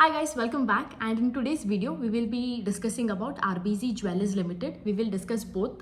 Hi guys, welcome back, and in today's video we will be discussing about RBZ Jewellers Limited. We will discuss both.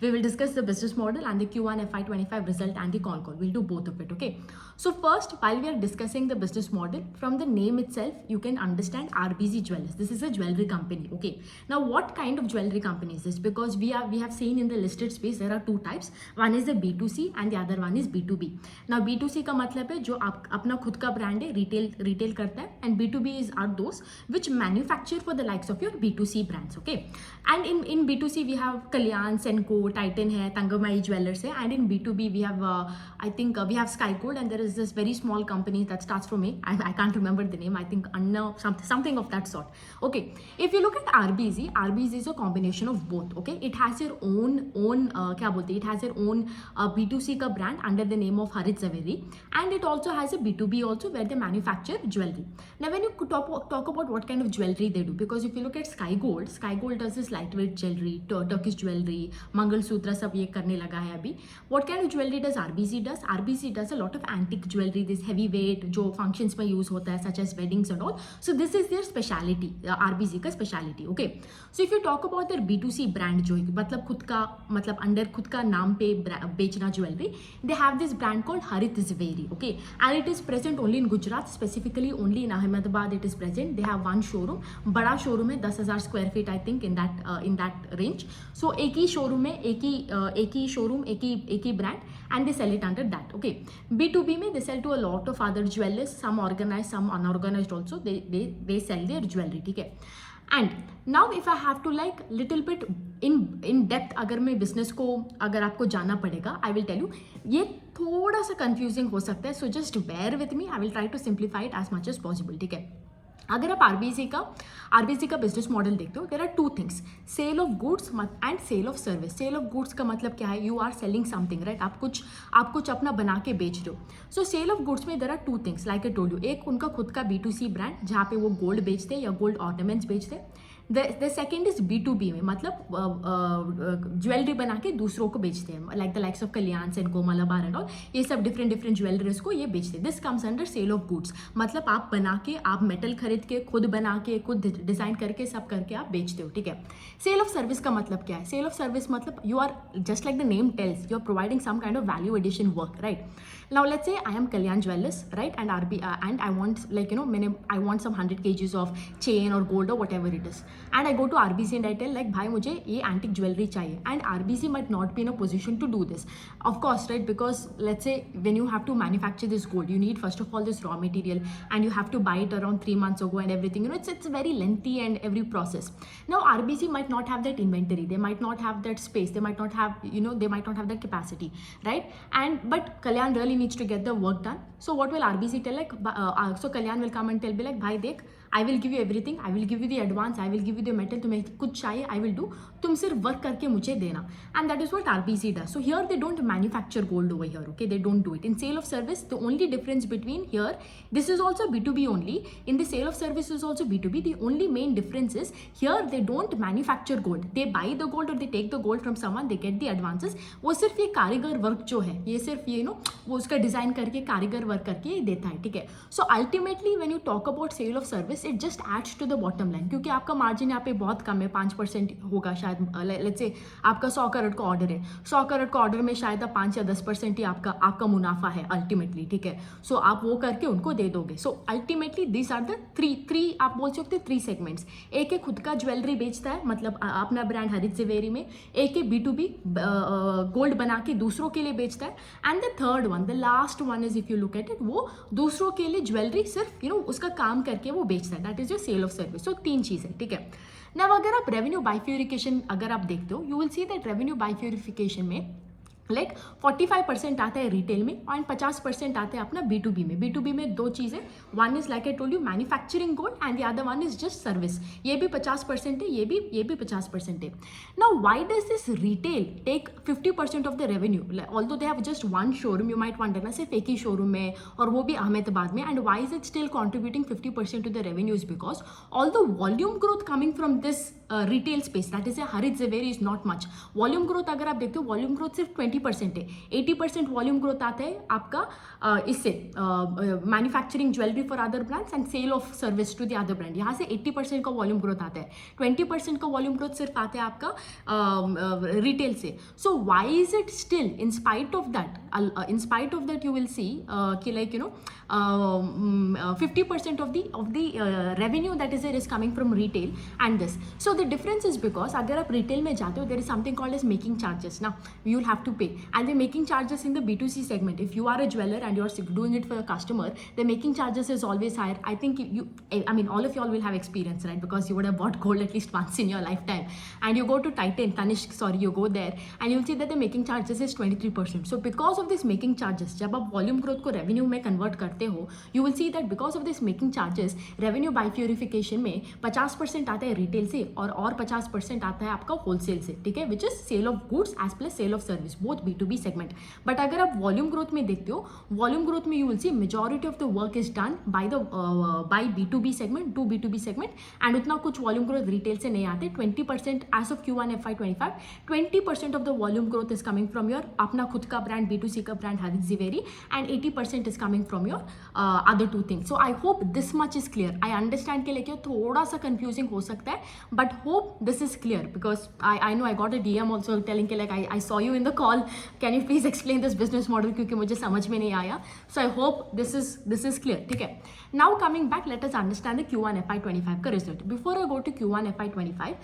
We will discuss the business model and the Q1 FY25 result and the con call. We'll do both of it, okay? So first, while we are discussing the business model, from the name itself you can understand RBZ Jewellers. This is a jewelry company, okay? Now what kind of jewelry company is this? Because we have seen in the listed space there are two types. One is the B2C and the other one is B2B. Now B2C का मतलब है जो आप अपना खुद का brand है, retail करता है, and B2B are those which manufacture for the likes of your B2C brands, okay? And in B2C we have Kalyan, Senco, Titan hai, Tangamai Jewelers hai, and in B2B we have I think we have Sky Gold, and there is this very small company that starts from A. I can't remember the name. I think Anna something of that sort. Okay, if you look at RBZ is a combination of both. Okay, it has your own क्या बोलते हैं? It has your own B2C का brand under the name of Harit Zaveri, and it also has a B2B also where they manufacture jewelry. Now when you talk about what kind of jewelry they do, because if you look at Sky Gold does this lightweight jewelry, Turkish jewelry, Mangal Sutra सब ये करने लगा है अभी. What kind of jewelry does RBZ does? RBZ does a lot of antique jewelry, this heavyweight जो functions में use होता है, such as weddings and all. So this is their speciality, RBZ का speciality. Okay. So if you talk about their B2C brand जो मतलब खुद का मतलब अंडर खुद का नाम पे बेचना jewellery, they have this brand called Harit Zaveri. Okay, and it is present only in Gujarat, specifically only in Ahmedabad it is present. They have one showroom, बड़ा showroom है 10,000 square feet I think in that range. So एक ही showroom में एक ही showroom एक ही brand, and they sell it under that. Okay, B2B में they sell to a lot of other jewelers, some organized, some unorganized also. They sell their jewelry, ठीक है. And now if I have to like little bit in depth अगर मैं business को अगर आपको जाना पड़ेगा, I will tell you ये थोड़ा सा confusing हो सकता है, so just bear with me. I will try to simplify it as much as possible, ठीक है. अगर आप आरबीसी का बिजनेस मॉडल देखते हो, there are two things, sale of goods and sale of service. Sale of goods का मतलब क्या है? You are selling something, right? आप कुछ अपना बना के बेच रहे हो. सो सेल ऑफ गुड्स में there are two things, like I told you. एक उनका खुद का B2C ब्रांड जहाँ पे वो गोल्ड बेचते हैं या गोल्ड ऑर्नामेंट्स बेचते हैं. द सेकेंड इज B2B में, मतलब ज्वेलरी बना के दूसरों को बेचते हैं, like the likes of Kalyan, Senco, Malabar and all. ये सब डिफरेंट ज्वेलरीज को ये बेचते हैं. This comes under sale of goods. मतलब आप बना के, आप मेटल खरीद के, खुद बना के, खुद डिजाइन करके, सब करके आप बेचते हो, ठीक है. सेल ऑफ सर्विस का मतलब क्या है? सेल ऑफ सर्विस मतलब you are just like the name tells, you are providing some kind of value addition work, right? Now let's say I am Kalyan Jewellers, right? And and I want, like, you know, I want some 100 kgs of chain or gold or whatever it is, and I go to RBC and I tell like भाई मुझे ये antique jewelry चाहिए, and RBC might not be in a position to do this, of course, right? Because let's say when you have to manufacture this gold, you need first of all this raw material, and you have to buy it around 3 months ago and everything. You know, it's very lengthy and every process. Now RBC might not have that inventory, they might not have that space, they might not have, you know, they might not have that capacity, right? And but Kalyan really needs to get the work done. So what will RBC tell? Like so Kalyan will come and tell, be like, bhai dekh, I will give you everything, I will give you the advance, I will give you the metal, तुम्हें कुछ चाहिए I will do, तुम सिर्फ work करके मुझे देना. And that is what RBC does. So here they don't manufacture gold over here, okay? They don't do it. In sale of service, the only difference between here, this is also B2B only, in the sale of service is also B2B. The only main difference is here they don't manufacture gold, they buy the gold or they take the gold from someone, they get the advances. वो सिर्फ ये कारीगर work जो है, ये सिर्फ ये no वो उसका डिजाइन करके कारीगर वर्क करके देता है, ठीक है. So ultimately when you talk about sale of service, it just adds to the bottom line, क्योंकि आपका मार्जिन यहाँ पे बहुत कम है, 5% होगा शायद. लेट्स से आपका 100 करोड़ का ऑर्डर है, 100 करोड़ का ऑर्डर में शायद 5 या 10% ही आपका मुनाफा है अल्टीमेटली, ठीक है. सो आप वो करके उनको दे दोगे. So ultimately this are the three आप बोल सकते हैं 3 सेगमेंट्स. एक है खुद का ज्वेलरी बेचता है, मतलब अपना ब्रांड हरित जवेरी में. एक है B2B, गोल्ड बना के दूसरों के लिए बेचता है. And the third one, the last one is, if you look at it, वो दूसरों के लिए ज्वेलरी सिर्फ उसका काम करके वो बेचता है. That is your sale of service. So 3 चीज़ है, ठीक है. ना अगर आप रेवेन्यू बाइफ्यूरिकेशन अगर आप देखते हो, you will see that revenue bifurcation में लाइक 45% आता है रिटेल में एंड 50% आता है अपना B2B में. B2B में 2 चीज़ें, one is like I told you manufacturing gold, and the other one is just service. ये भी 50% है, ये भी 50% है. Now why does this retail take 50% of the revenue? Although they have just one showroom, you might wonder ना, सिर्फ एक ही showroom में और वो भी अहमदाबाद में. And why is it still contributing 50% to the revenue? Is because all the volume growth coming from this retail space, that is a Harit Zaveri, is not much. Volume growth अगर आप देखते हो, volume growth सिर्फ 20% 20% है, 80% volume growth आता है आपका इससे manufacturing jewellery for other brands and sale of service to the other brand, यहाँ से 80% का वॉल्यूम ग्रोथ आता है, 20% का वॉल्यूम ग्रोथ सिर्फ आता है आपका रिटेल से. So why is it still in spite of that you will see कि like 50% of the revenue that is there is coming from retail and this. So the difference is because अगर आप retail में जाते हो, there is something called as making charges. Now you will have to pay, and the making charges in the B2C segment, if you are a jeweler and you are doing it for a customer, the making charges is always higher. I think all of you all will have experience, right? Because you would have bought gold at least once in your lifetime, and you go to Tanishq, you go there and you'll see that the making charges is 23%. So because of this making charges, जब आप volume growth को revenue में convert करते हो, you will see that because of this making charges, revenue bifurcation में 50% आता है retail से और 50% आता है आपका wholesale से, ठीक है, which is sale of goods as plus sale of service, both B2B segment. But अगर आप volume growth में देखते हो, volume growth में you will see majority of the work is done by B2B segment, to B2B segment, and उतना कुछ volume growth retail से नहीं आते. 20% as of Q1 FY25, 20% of the volume growth is coming from your अपना खुद का brand, B2C का brand Harith Ziveri, and 80% is coming from your other two things. So I hope this much is clear. I understand कि लेके थोड़ा सा confusing हो सकता है, but hope this is clear because I know I got a DM also telling कि like I saw you in the call. Can you please explain this business model क्योंकि मुझे समझ में नहीं आया. So I hope this is clear. ठीक है. Now coming back, let us understand the Q1 FY25 का result. Before I go to Q1 FY25,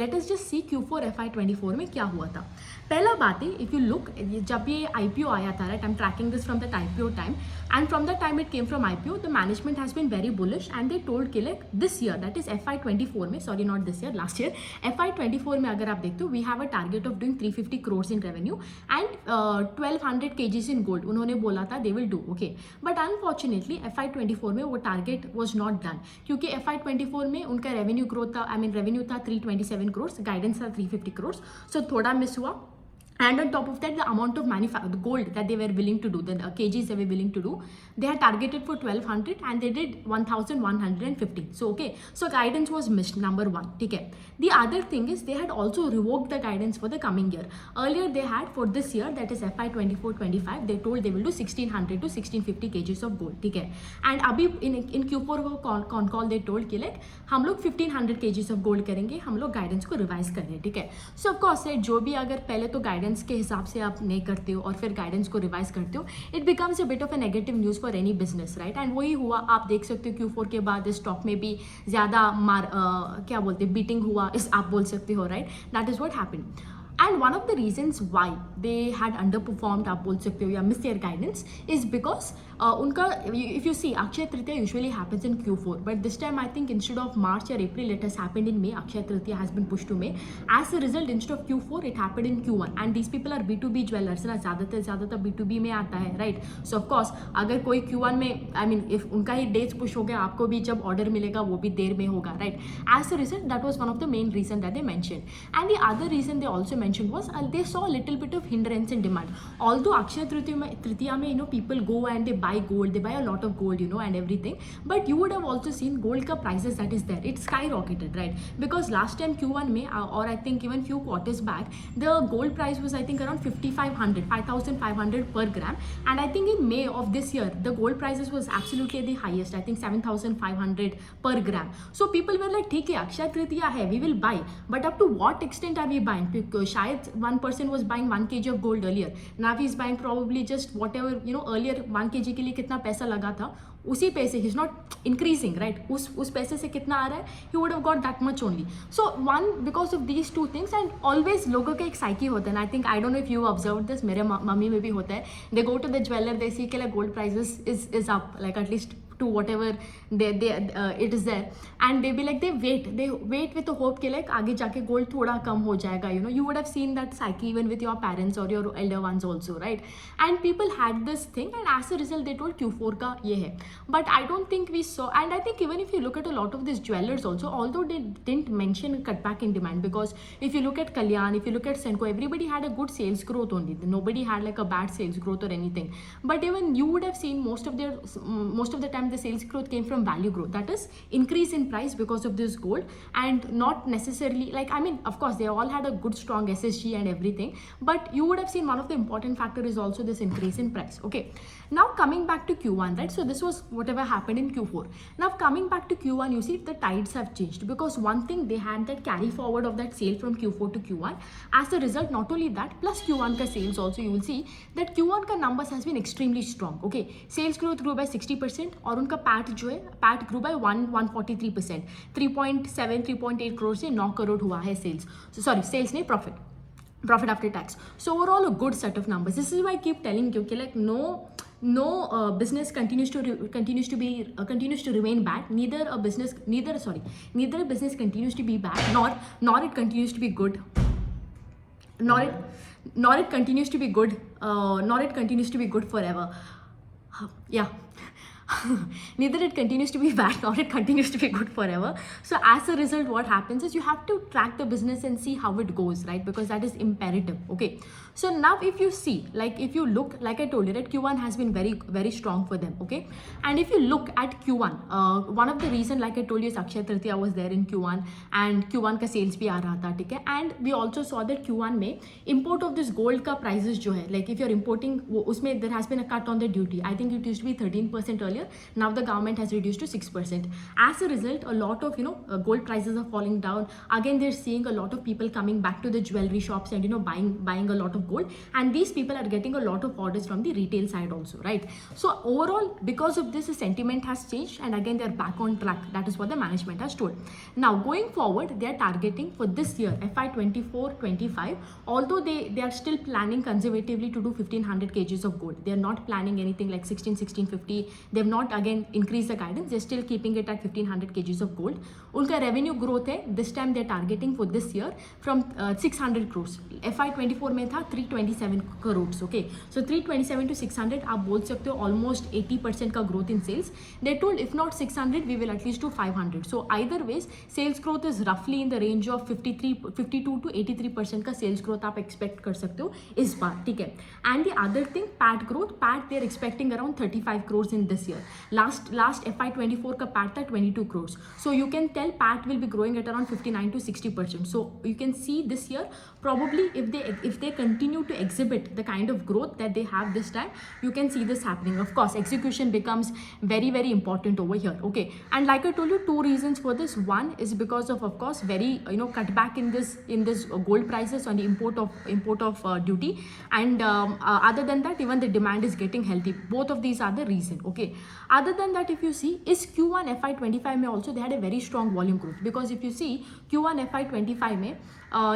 let us just see Q4 FY24 में क्या हुआ था. पहला बात है, if you look, जब ये IPO आया था, right? I'm tracking this from that IPO time, and from the time it came from IPO, the management has been very bullish, and they told कि like this year, that is FY24 में, sorry not this year, last year, FY24 में अगर आप देखते हो, we have a target of doing 350 crores in revenue and 1200 kgs in gold. उन्होंने बोला था they will do, okay. But unfortunately FY24 में वो target was not done क्योंकि FY24 में उनका revenue growth था, revenue था 327 crores, guidance था 350 crores, so थोड़ा miss हुआ. And on top of that, the amount of the gold that they were willing to do, the kgs they were willing to do, they had targeted for 1200 and they did 1150. So okay, so guidance was missed, number one. Okay. The other thing is they had also revoked the guidance for the coming year. Earlier they had for this year, that is FY24-25, they told they will do 1600 to 1650 kgs of gold. Okay. And abhi in Q4 con call they told कि like हम लोग 1500 kgs of gold करेंगे, हम लोग guidance को revise कर रहे हैं. ठीक है. So of course जो भी अगर पहले तो guidance के हिसाब से आप नहीं करते हो और फिर गाइडेंस को रिवाइज करते हो, it becomes a bit of a negative news for any business, right. And वही हुआ, आप देख सकते हो Q4 के बाद स्टॉक में भी ज़्यादा क्या बोलते हैं, बीटिंग हुआ, इस आप बोल सकते हो, right. That is what happened. And one of the reasons why they had underperformed, आप बोल सकते हो, या miss their guidance is because उनका, if you see, Akshaya Tritiya usually happens in Q4, but this time I think instead of March or April, it has happened in May. Akshaya Tritiya has been pushed to May. As a result, instead of Q4, it happened in Q1. And these people are B2B jewelers, ना ज़्यादातर B2B में आता है, right? So of course, अगर कोई Q1 में, if उनका ही dates push हो गया, आपको भी जब order मिलेगा वो भी देर में होगा, right? As a result, that was one of the main reason that they mentioned. And the other reason they also mentioned was they saw a little bit of hindrance in demand. Although Akshaya Tritiya mein, people go and they buy gold, they buy a lot of gold, and everything. But you would have also seen gold ka prices that is there. It skyrocketed, right? Because last time Q1 mein, or I think even few quarters back, the gold price was I think around 5,500 per gram. And I think in May of this year, the gold prices was absolutely the highest. I think 7,500 per gram. So people were like, ठीक है, Akshaya Tritiya hai, we will buy. But up to what extent are we buying? Because शायद one person was buying 1 kg of gold earlier. Now he is buying probably just whatever, earlier 1 kg के लिए कितना पैसा लगा था, उसी पैसे, he is not increasing, right? उस पैसे से कितना आ रहा है, he would have got that much only. So one, because of these two things, and always लोगों का एक psyche होता है, and I think, I don't know if you observed this, मेरे मम्मी में भी होता है, they go to the jeweler, they see कि like gold prices is up, like at least to whatever it is there, and they be like, they wait with the hope कि like आगे जाके gold थोड़ा कम हो जाएगा, you would have seen that psyche even with your parents or your elder ones also, right? And people had this thing, and as a result they told Q4 का ये है. But I don't think we saw, and I think even if you look at a lot of these jewelers also, although they didn't mention cutback in demand, because if you look at Kalyan, if you look at Senco, everybody had a good sales growth only. Nobody had like a bad sales growth or anything. But even you would have seen most of the time the sales growth came from value growth, that is increase in price because of this gold, and not necessarily like, I mean, of course they all had a good strong SSG and everything, but you would have seen one of the important factor is also this increase in price. Okay, now coming back to Q1, right? So this was whatever happened in Q4. Now coming back to Q1, you see the tides have changed, because one thing, they had that carry forward of that sale from Q4 to Q1. As a result, not only that, plus Q1 ka sales also, you will see that Q1 ka numbers has been extremely strong. Okay, sales growth grew by 60% और उनका PAT जो है, PAT grew by 143%, 3.7 3.8 crores से 9 crore हुआ है sales. So sorry, sales नहीं, profit after tax. So overall a good set of numbers. This is why I keep telling you, okay, like no business continues to remain bad. Neither a business continues to be bad, nor it continues to be good, nor it continues to be good forever. Yeah. Neither it continues to be bad nor it continues to be good forever. So as a result, what happens is you have to track the business and see how it goes, right? Because that is imperative. Okay, so now if you see, like if you look, like I told you, that Q1 has been very, very strong for them. Okay, and if you look at Q1, one of the reason, like I told you, is Akshaya Tritiya was there in Q1, and Q1 का sales भी आ रहा था, ठीक है? And we also saw that Q1 में import of this gold का prices जो है, like if you're importing, उसमें there has been a cut on the duty. I think it used to be 13% earlier. Now the government has reduced to 6%. As a result, a lot of gold prices are falling down. Again, they're seeing a lot of people coming back to the jewelry shops and buying a lot of gold, and these people are getting a lot of orders from the retail side also, right? So overall, because of this, the sentiment has changed, and again they're back on track. That is what the management has told. Now going forward, they are targeting for this year FY 24-25, although they are still planning conservatively to do 1500 kgs of gold. They are not planning anything like 1650. They've not again increased the guidance. They're still keeping it at 1500 kgs of gold. उनका revenue growth है, this time they're targeting for this year from 600 crores. FY 24 में था 327 crores. Okay, so 327 to 600, आप बोल सकते हो almost 80% का growth in sales. They told if not 600, we will at least do 500. So either ways, sales growth is roughly in the range of 52 to 83% का sales growth आप expect कर सकते हो इस बार, ठीक है? And the other thing, PAT growth, PAT they're expecting around 35 crores in this year. Last FY 24 का PAT था 22 crores. So you can tell PAT will be growing at around 59 to 60%. So you can see this year, probably if they continue to exhibit the kind of growth that they have this time, you can see this happening. Of course, execution becomes very, very important over here. Okay, and like I told you, two reasons for this. One is because of course very cutback in this gold prices on the import of duty, and other than that, even the demand is getting healthy. Both of these are the reason. Okay, other than that, if you see, is Q1 FY 25 में also they had a very strong volume growth, because if you see Q1 FY 25 में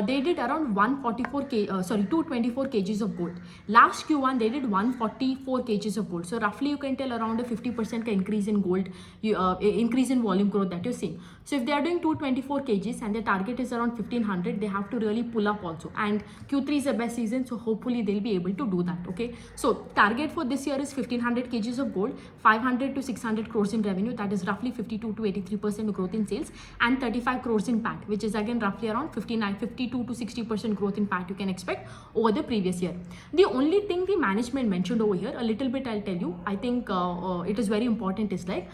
they did around 224 kgs of gold. Last Q1 they did 144 kgs of gold. So roughly you can tell around a 50% ka increase in gold, increase in volume growth that you're seeing. So if they are doing 224 kgs and their target is around 1500, they have to really pull up also. And Q3 is the best season, so hopefully they'll be able to do that. Okay, so target for this year is 1500 kgs of gold, 500 to 600 crores in revenue. That is roughly 52 to 83% growth in sales, and 35 crores in PAT, which is again roughly around 52 to 60% growth in PAT you can expect over the previous year. The only thing the management mentioned over here, a little bit I'll tell you, I think it is very important, is like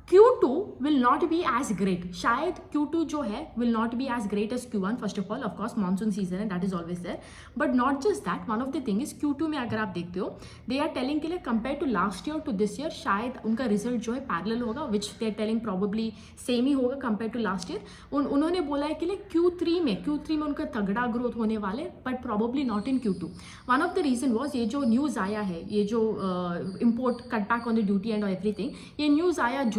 Q2 will not be as great. शायद Q2 जो है will not be as great as Q1. First of all, of course, monsoon season है, that is always there. But not just that, one of the thing is Q2 में अगर आप देखते हो, they are telling के लिए compared to last year to this year, शायद उनका result जो है parallel होगा, which they are telling probably same ही होगा compared to last year. उन्होंने बोला है कि लिए Q3 में उनका तगड़ा growth होने वाले, but probably not in Q2. One of the reason was ये जो news आया है, ये जो import cutback on the duty and everything, ये news आया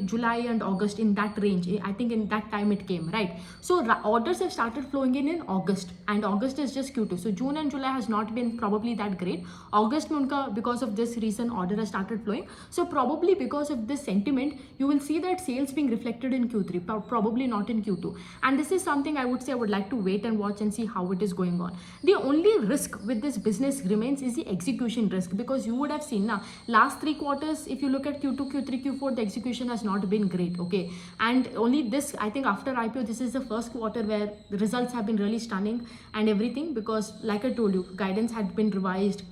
July and August, in that range. I think in that time it came, right? So orders have started flowing in August, and August is just Q2. So June and July has not been probably that great. August में उनका because of this reason order has started flowing. So probably because of this sentiment, you will see that sales being reflected in Q3, probably not in Q2. And this is something I would say I would like to wait and watch and see how it is going on. The only risk with this business remains is the execution risk, because you would have seen now last 3 quarters, if you look at Q2, Q3, Q4, the execution has not been great. Okay, and only this, I think after IPO, this is the first quarter where the results have been really stunning and everything, because like I told you, guidance had been revised,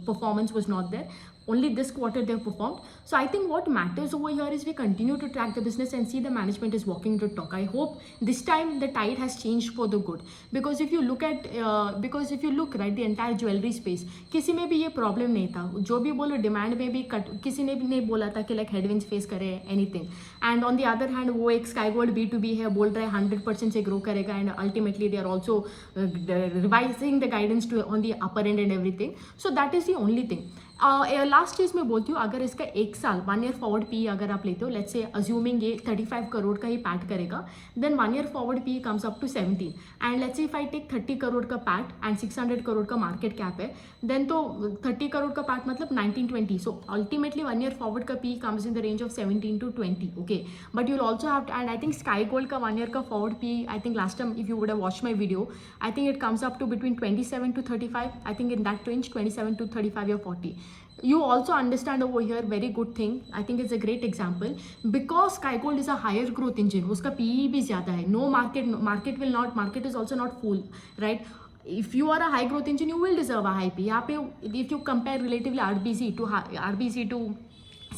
performance was not there. only this quarter they've performed. So I think what matters over here is we continue to track the business and see the management is walking the talk. I hope this time the tide has changed for the good, because if you look right, the entire jewelry space, किसी में भी ये problem नहीं था. जो भी बोलो demand में भी कट, किसी ने भी नहीं बोला था कि लाइक हेडविंड्स फेस करे anything. And on the other hand वो एक स्काई गोल्ड B2B है, बोल रहा है 100% से ग्रो करेगा, and ultimately they are also revising the guidance to on the upper end and everything. So that is the only thing. Last चीज़ मैं बोलती हूँ, अगर इसका 1 साल 1 ईयर फॉरवर्ड पी अगर आप लेते हो, लेट्स से अज्यूमिंग ये 35 करोड़ का ही पैट करेगा, then 1 year forward P comes up to 17. And let's say if I take 30 crore का पैट एंड 600 करोड़ का मार्केट कैप है, देन तो 30 करोड़ का पैट मतलब 19-20. सो अल्टीमेटली 1 ईयर फॉरवर्ड का P comes in the range of 17 to 20. Okay, but you'll also have, and I think Sky Gold का 1 year का forward P, I think last time if you would have watched my video, I think it comes up to between 27 to 35. I think in that range 27 to 35 or 40. You also understand over here, very good thing. I think it's a great example because Sky Gold is a higher growth engine. उसका PE भी ज़्यादा है. No market is also not fool, right? If you are a high growth engine, you will deserve a high PE. यहाँ पे if you compare relatively RBC to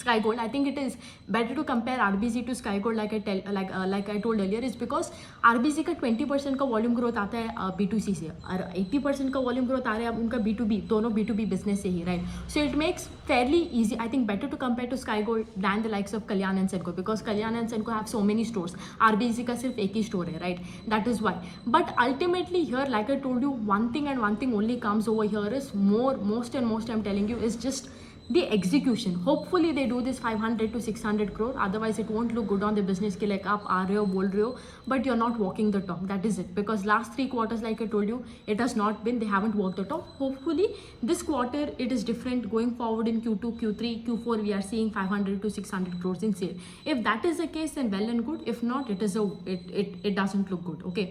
Sky Gold, I think it is better to compare RBC to Sky Gold like I told earlier, is because RBC का 20% का volume growth आता है B2C से, और 80% का volume growth आ रहा है उनका B2B, दोनों B2B बिजनेस से ही, right. So it makes fairly easy, I think, better to compare to Sky Gold than the likes of Kalyan and Senco, because Kalyan and Senco have so many stores. RBC का सिर्फ एक ही store है, right? That is why. But ultimately here, like I told you, one thing and one thing only comes over here is most I'm telling you is just the execution. Hopefully they do this 500 to 600 crore, otherwise it won't look good on the business ki like aap aa rahe ho, bol rahe ho, but you're not walking the talk. That is it, because last 3 quarters, like I told you, it has not been, they haven't walked the talk. Hopefully this quarter it is different. Going forward in Q2, Q3, Q4 we are seeing 500 to 600 crores in sale. If that is the case, then well and good. If not, it doesn't look good. Okay,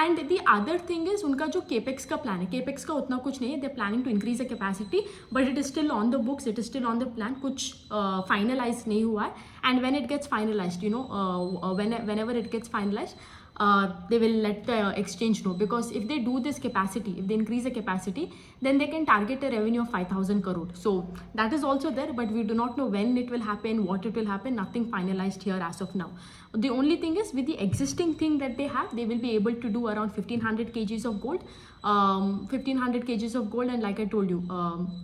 and the other thing is उनका जो capex का plan है, capex का उतना कुछ नहीं है. They're planning to increase the capacity, but it is still on the books, it is still on the plan. कुछ finalized नहीं हुआ है. And when it gets finalized, you know, whenever it gets finalized, they will let the exchange know, because if they do this capacity, if they increase the capacity, then they can target a revenue of 5,000 crore. So that is also there, but we do not know when it will happen, what it will happen. Nothing finalized here as of now. The only thing is, with the existing thing that they have, they will be able to do around 1500 kgs of gold, 1500 kgs of gold, and like I told you,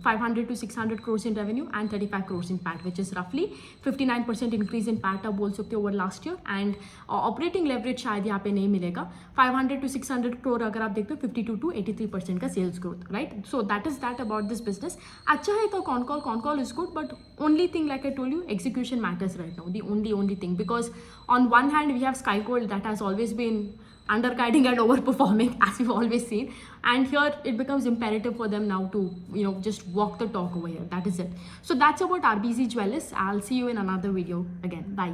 500 to 600 crores in revenue and 35 crores in PAT, which is roughly 59% increase in PAT आप बोल सकते हो over last year. And operating leverage शायद यहाँ पे नहीं मिलेगा. 500 to 600 crore अगर आप देखते हो, 52 to 83% का sales growth, right? So that is that about this business. अच्छा है तो con call is good, but only thing, like I told you, execution matters right now. The only thing, because on one hand we have Sky Gold that has always been underguiding and overperforming, as we've always seen, and here it becomes imperative for them now to, you know, just walk the talk over here. That is it. So that's about RBC Jewellers. I'll see you in another video again. Bye.